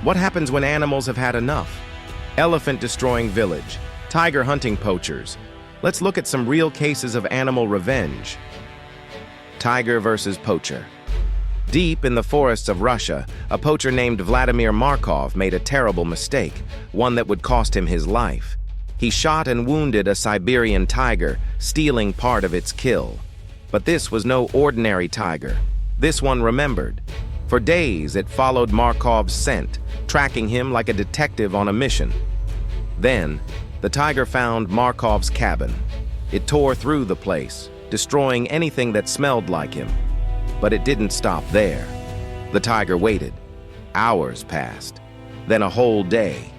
What happens when animals have had enough? Elephant destroying village, tiger hunting poachers. Let's look at some real cases of animal revenge. Tiger versus poacher. Deep in the forests of Russia, a poacher named Vladimir Markov made a terrible mistake, one that would cost him his life. He shot and wounded a Siberian tiger, stealing part of its kill. But this was no ordinary tiger. This one remembered. For days, it followed Markov's scent, tracking him like a detective on a mission. Then, the tiger found Markov's cabin. It tore through the place, destroying anything that smelled like him. But it didn't stop there. The tiger waited. Hours passed, then a whole day.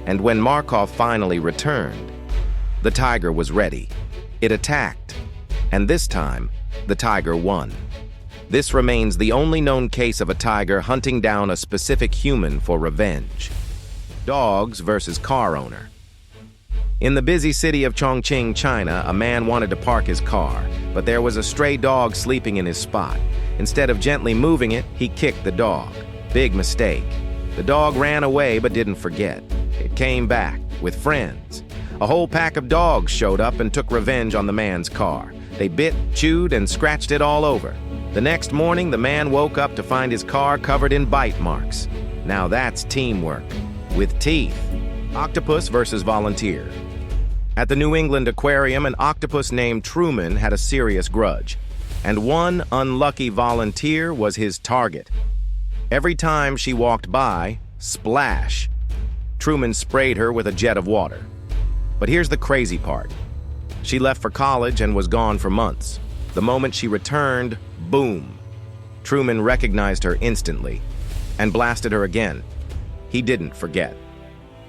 And when Markov finally returned, the tiger was ready. It attacked, and this time, the tiger won. This remains the only known case of a tiger hunting down a specific human for revenge. Dogs versus car owner. In the busy city of Chongqing, China, a man wanted to park his car, but there was a stray dog sleeping in his spot. Instead of gently moving it, he kicked the dog. Big mistake. The dog ran away but didn't forget. It came back, with friends. A whole pack of dogs showed up and took revenge on the man's car. They bit, chewed, and scratched it all over. The next morning, the man woke up to find his car covered in bite marks. Now that's teamwork. With teeth. Octopus versus volunteer. At the New England Aquarium, an octopus named Truman had a serious grudge, and one unlucky volunteer was his target. Every time she walked by, splash! Truman sprayed her with a jet of water. But here's the crazy part. She left for college and was gone for months. The moment she returned, boom! Truman recognized her instantly and blasted her again. He didn't forget.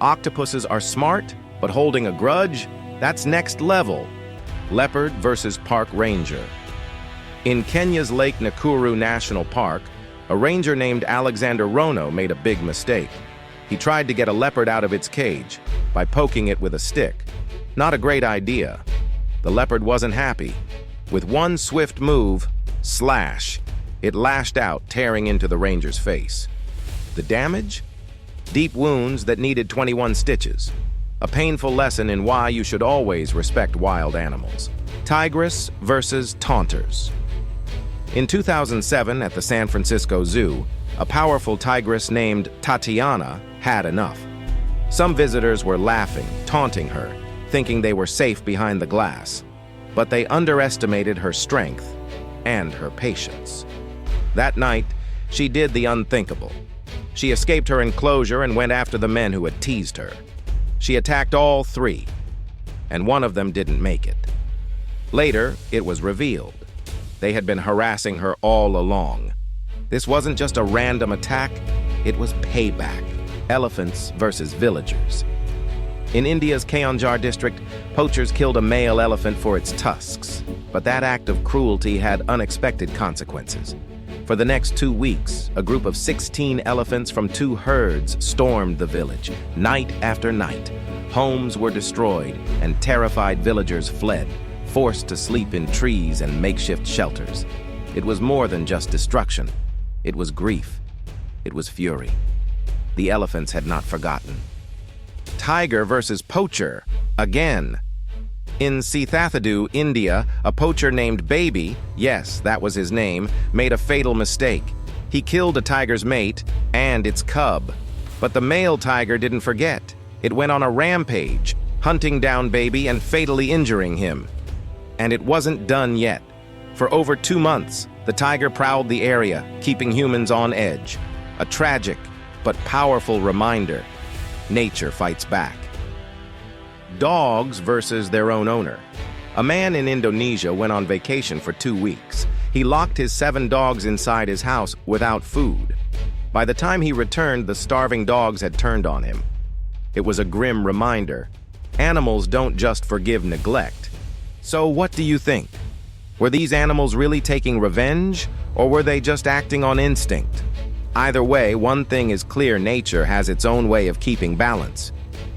Octopuses are smart, but holding a grudge? That's next level. Leopard versus park ranger. In Kenya's Lake Nakuru National Park, a ranger named Alexander Rono made a big mistake. He tried to get a leopard out of its cage by poking it with a stick. Not a great idea. The leopard wasn't happy. With one swift move, slash, it lashed out, tearing into the ranger's face. The damage? Deep wounds that needed 21 stitches. A painful lesson in why you should always respect wild animals. Tigress versus taunters. In 2007, at the San Francisco Zoo, a powerful tigress named Tatiana had enough. Some visitors were laughing, taunting her, thinking they were safe behind the glass. But they underestimated her strength and her patience. That night, she did the unthinkable. She escaped her enclosure and went after the men who had teased her. She attacked all three, and one of them didn't make it. Later, it was revealed. They had been harassing her all along. This wasn't just a random attack, it was payback. Elephants versus villagers. In India's Keonjhar district, poachers killed a male elephant for its tusks. But that act of cruelty had unexpected consequences. For the next 2 weeks, a group of 16 elephants from 2 herds stormed the village, night after night. Homes were destroyed, and terrified villagers fled, forced to sleep in trees and makeshift shelters. It was more than just destruction. It was grief. It was fury. The elephants had not forgotten. Tiger versus poacher, again. In Sithathadu, India, a poacher named Baby, yes, that was his name, made a fatal mistake. He killed a tiger's mate and its cub. But the male tiger didn't forget. It went on a rampage, hunting down Baby and fatally injuring him. And it wasn't done yet. For over 2 months, the tiger prowled the area, keeping humans on edge. A tragic but powerful reminder. Nature fights back. Dogs versus their own owner. A man in Indonesia went on vacation for 2 weeks. He locked his 7 dogs inside his house without food. By the time he returned, the starving dogs had turned on him. It was a grim reminder. Animals don't just forgive neglect. So what do you think? Were these animals really taking revenge, or were they just acting on instinct? Either way, one thing is clear: nature has its own way of keeping balance.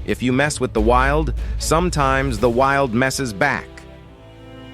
If you mess with the wild, sometimes the wild messes back.